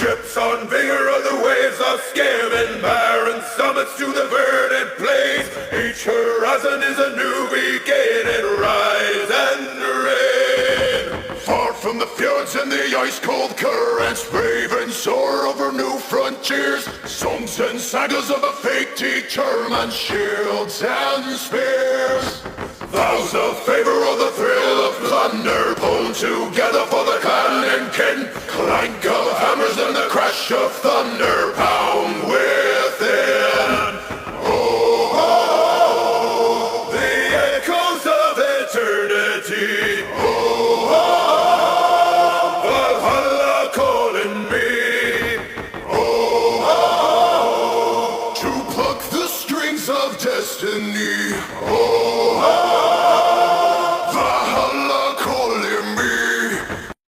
Ships on vigor of the waves of skimming, barren summits to the verdant plains. Each horizon is a new beginning, rise and reign. Far from the fjords and the ice-cold currents, brave and soar over new frontiers. Songs and sagas of a fate determine, shields and spears. Vows of favor or the thrill of plunder, pulled together for the clan and kin. Clank of hammers and the crash of thunder.